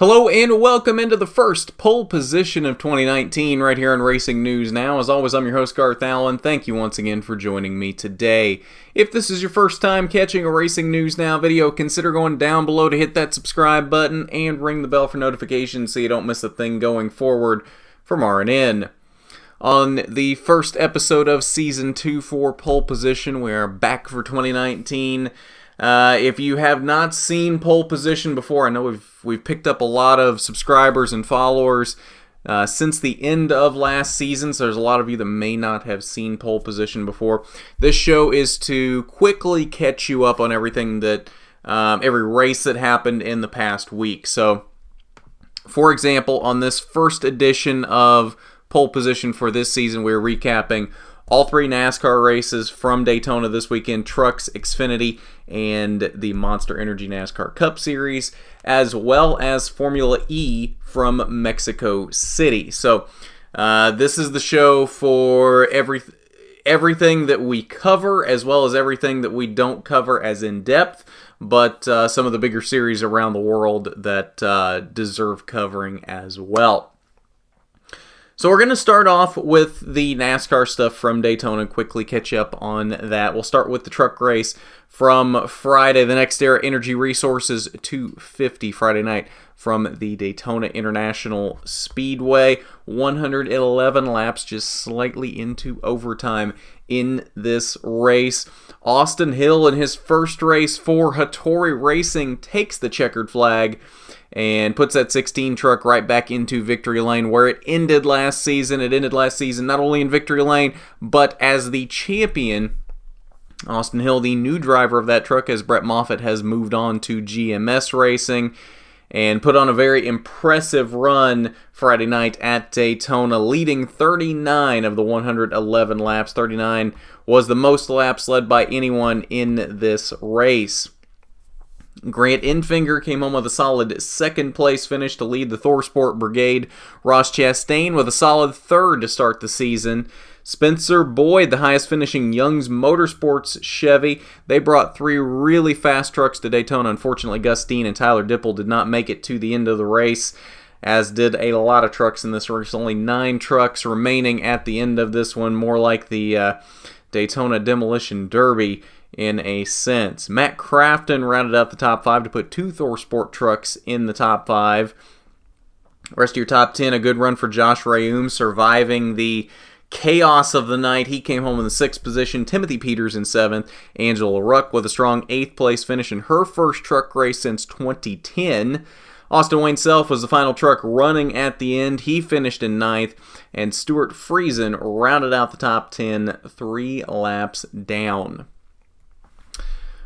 Hello and welcome into the first pole position of 2019 right here on Racing News Now. As always, I'm your host, Garth Allen. Thank you once again for joining me today. If this is your first time catching a Racing News Now video, consider going down below to hit that subscribe button and ring the bell for notifications so you don't miss a thing going forward from R&N. On the first episode of Season 2 for Pole Position, we are back for 2019. If you have not seen Pole Position before, I know we've picked up a lot of subscribers and followers since the end of last season, so there's a lot of you that may not have seen Pole Position before. This show is to quickly catch you up on everything that, every race that happened in the past week. So, for example, on this first edition of Pole Position for this season, we're recapping all three NASCAR races from Daytona this weekend: Trucks, Xfinity, and the Monster Energy NASCAR Cup Series, as well as Formula E from Mexico City. So this is the show for everything that we cover, as well as everything that we don't cover as in-depth, but some of the bigger series around the world that deserve covering as well. So we're going to start off with the NASCAR stuff from Daytona, quickly catch up on that. We'll start with the truck race from Friday, the NextEra Energy Resources 250 Friday night from the Daytona International Speedway. 111 laps, just slightly into overtime in this race. Austin Hill, in his first race for Hattori Racing, takes the checkered flag and puts that 16 truck right back into victory lane where it ended last season. It ended last season not only in victory lane, but as the champion. Austin Hill, the new driver of that truck, as Brett Moffitt has moved on to GMS Racing, and put on a very impressive run Friday night at Daytona, leading 39 of the 111 laps. 39 was the most laps led by anyone in this race. Grant Enfinger came home with a solid second place finish to lead the ThorSport Brigade. Ross Chastain with a solid third to start the season. Spencer Boyd, the highest finishing Young's Motorsports Chevy. They brought three really fast trucks to Daytona. Unfortunately, Gus Dean and Tyler Dipple did not make it to the end of the race, as did a lot of trucks in this race. Only 9 trucks remaining at the end of this one, more like the Daytona Demolition Derby in a sense. Matt Crafton rounded out the top 5 to put 2 ThorSport trucks in the top 5. Rest of your top 10, a good run for Josh Rayoum, surviving the chaos of the night. He came home in the 6th position. Timothy Peters in 7th. Angela Ruck with a strong 8th place finish in her first truck race since 2010. Austin Wayne Self was the final truck running at the end. He finished in 9th. And Stuart Friesen rounded out the top 10, 3 laps down.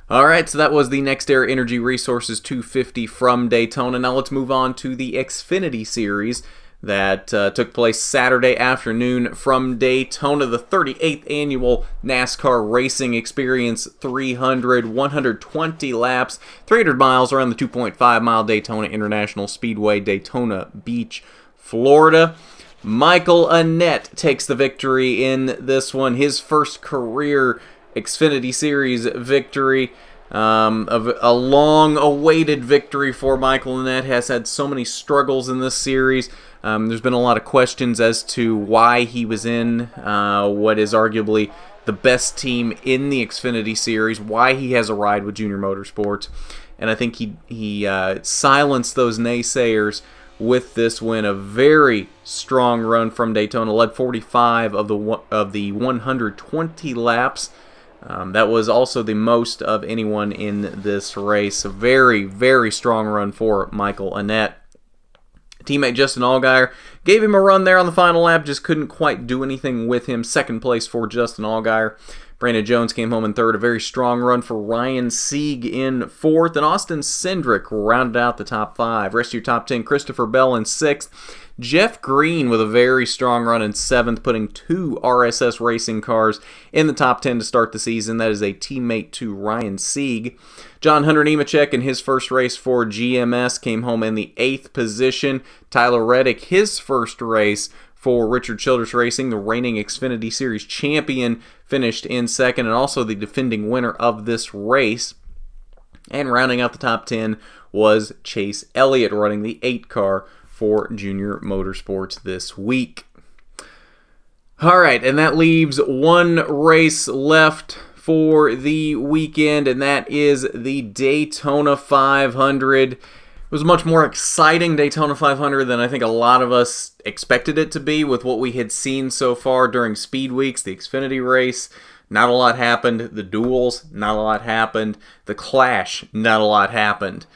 Alright, so that was the NextEra Energy Resources 250 from Daytona. Now let's move on to the Xfinity Series that took place Saturday afternoon from Daytona, the 38th annual NASCAR Racing Experience 300, 120 laps, 300 miles around the 2.5-mile Daytona International Speedway, Daytona Beach, Florida. Michael Annett takes the victory in this one, his first career Xfinity Series victory. Of a long-awaited victory for Michael Annett. Has had so many struggles in this series. There's been a lot of questions as to why he was in what is arguably the best team in the Xfinity Series, why he has a ride with Junior Motorsports, and I think he silenced those naysayers with this win. A very strong run from Daytona, led 45 of the 120 laps. That was also the most of anyone in this race. A very, very strong run for Michael Annett. Teammate Justin Allgaier gave him a run there on the final lap, just couldn't quite do anything with him. 2nd place for Justin Allgaier. Brandon Jones came home in 3rd. A very strong run for Ryan Sieg in 4th. And Austin Cindric rounded out the top 5. Rest of your top 10, Christopher Bell in 6th. Jeff Green with a very strong run in 7th, putting 2 RSS racing cars in the top 10 to start the season. That is a teammate to Ryan Sieg. John Hunter Nemechek in his first race for GMS came home in the 8th position. Tyler Reddick, his first race for Richard Childress Racing, the reigning Xfinity Series champion, finished in 2nd, and also the defending winner of this race. And rounding out the top 10 was Chase Elliott running the 8 car for Junior Motorsports this week. All right, and that leaves one race left for the weekend, and that is the Daytona 500. It was a much more exciting Daytona 500 than I think a lot of us expected it to be with what we had seen so far during Speed Weeks, the Xfinity race. Not a lot happened. The duels, not a lot happened. The Clash, not a lot happened.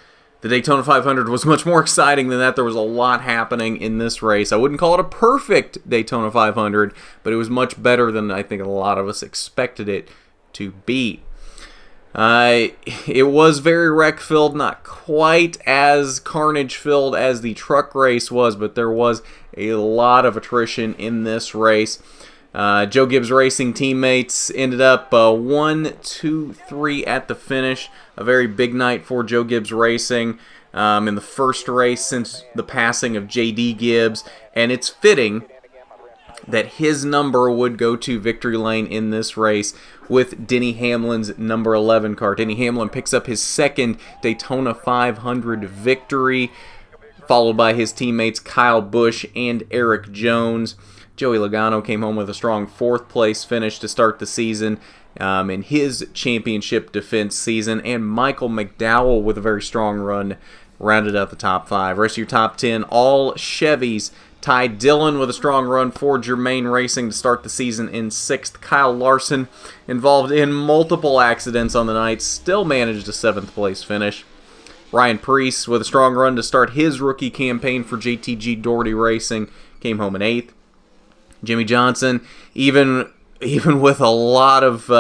The Daytona 500 was much more exciting than that. There was a lot happening in this race. I wouldn't call it a perfect Daytona 500, but it was much better than I think a lot of us expected it to be. It was very wreck-filled, not quite as carnage-filled as the truck race was, but there was a lot of attrition in this race. Joe Gibbs Racing teammates ended up 1, 2, 3 at the finish. A very big night for Joe Gibbs Racing in the first race since the passing of J.D. Gibbs, and it's fitting that his number would go to victory lane in this race with Denny Hamlin's number 11 car. Denny Hamlin picks up his second Daytona 500 victory, followed by his teammates Kyle Busch and Eric Jones. Joey Logano came home with a strong 4th place finish to start the season in his championship defense season, and Michael McDowell with a very strong run rounded out the top 5. Rest of your top 10, all Chevys. Ty Dillon with a strong run for Germain Racing to start the season in 6th. Kyle Larson, involved in multiple accidents on the night, still managed a 7th place finish. Ryan Preece with a strong run to start his rookie campaign for JTG Doherty Racing, came home in 8th. Jimmy Johnson, even with a lot of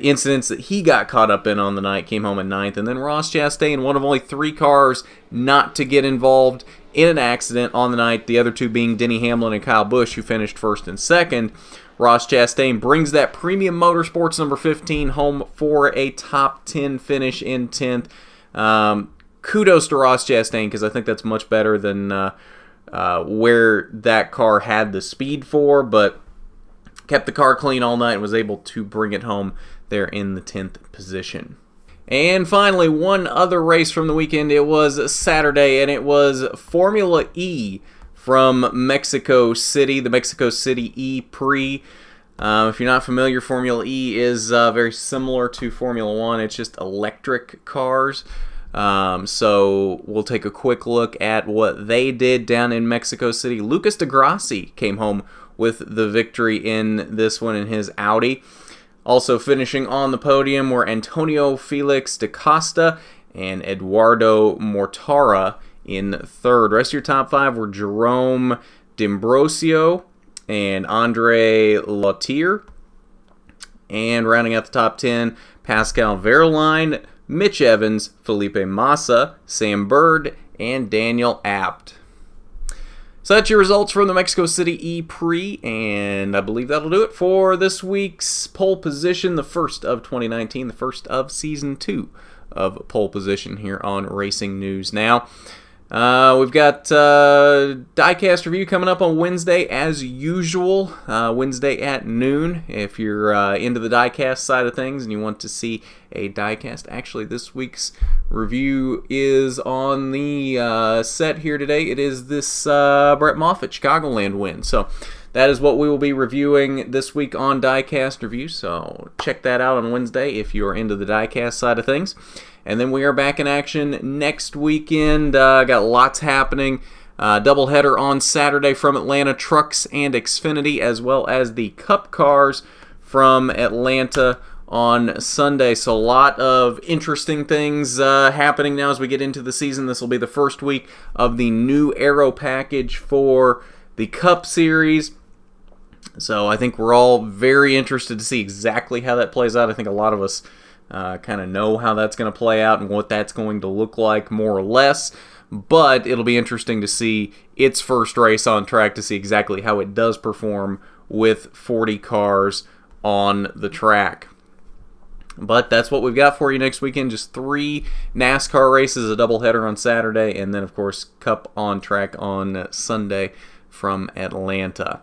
incidents that he got caught up in on the night, came home in 9th. And then Ross Chastain, one of only 3 cars not to get involved in an accident on the night, the other 2 being Denny Hamlin and Kyle Busch, who finished 1st and 2nd. Ross Chastain brings that Premium Motorsports number 15 home for a top 10 finish in 10th. Kudos to Ross Chastain, because I think that's much better than where that car had the speed for, but kept the car clean all night and was able to bring it home there in the 10th position. And finally, one other race from the weekend. It was Saturday, and it was Formula E from Mexico City, the Mexico City E-Prix. If you're not familiar, Formula E is very similar to Formula 1. It's just electric cars. So we'll take a quick look at what they did down in Mexico City. Lucas de Grassi came home with the victory in this one in his Audi. Also finishing on the podium were Antonio Felix da Costa and Eduardo Mortara in 3rd. Rest of your top 5 were Jerome D'Ambrosio and Andre Lautier. And rounding out the top 10, Pascal Wehrlein, Mitch Evans, Felipe Massa, Sam Bird, and Daniel Abt. So that's your results from the Mexico City E-Prix, and I believe that'll do it for this week's pole position, the first of 2019, the first of Season 2 of Pole Position here on Racing News Now. We've got diecast review coming up on Wednesday as usual, Wednesday at noon. If you're into the diecast side of things and you want to see a diecast, actually this week's review is on the set here today. It is this Brett Moffitt Chicagoland win. So that is what we will be reviewing this week on diecast review. So check that out on Wednesday if you are into the diecast side of things. And then we are back in action next weekend. Got lots happening. Doubleheader on Saturday from Atlanta, Trucks and Xfinity, as well as the Cup cars from Atlanta on Sunday. So a lot of interesting things happening now as we get into the season. This will be the first week of the new Aero package for the Cup Series. So I think we're all very interested to see exactly how that plays out. I think a lot of us kind of know how that's going to play out and what that's going to look like more or less, but it'll be interesting to see its first race on track to see exactly how it does perform with 40 cars on the track. But that's what we've got for you next weekend, just 3 NASCAR races, a doubleheader on Saturday, and then of course Cup on track on Sunday from Atlanta.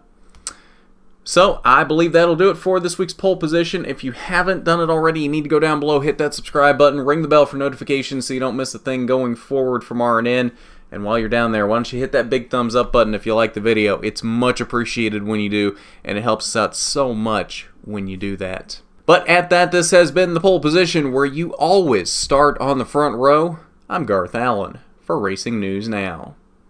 So, I believe that'll do it for this week's pole position. If you haven't done it already, you need to go down below, hit that subscribe button, ring the bell for notifications so you don't miss a thing going forward from RNN. And while you're down there, why don't you hit that big thumbs up button if you like the video. It's much appreciated when you do, and it helps us out so much when you do that. But at that, this has been the pole position where you always start on the front row. I'm Garth Allen for Racing News Now.